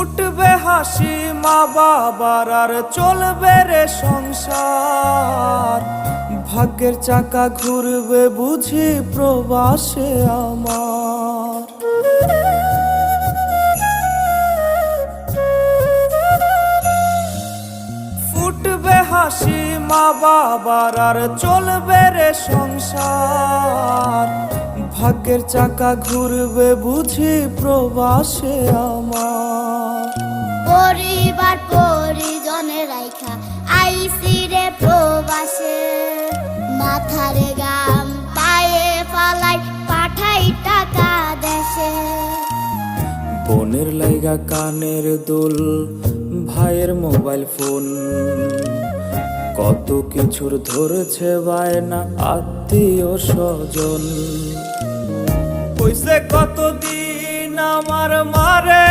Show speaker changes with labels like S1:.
S1: ফুটবে হাসি মা বাবার আর চলবে রে সংসার। ভাগ্যের চাকা ঘুরবে বুঝি প্রবাসে আমার। ফুটবে হাসি মা বাবার আর চলবে রে সংসার। ভাগ্যের চাকা ঘুরবে বুঝি প্রবাসে আমার।
S2: পরিবার পরিজনের রাইখা আইসি রে প্রবাসে, মাথারে গাম পায়ে ফালাই পাঠাই টাকা দেশে।
S1: বোনের লাইগা কানের দুল, ভাইয়ের মোবাইল ফোন, কত কিছুর ধরেছে বায়না আত্মীয় স্বজন। কইছে কতদিন আমার মারে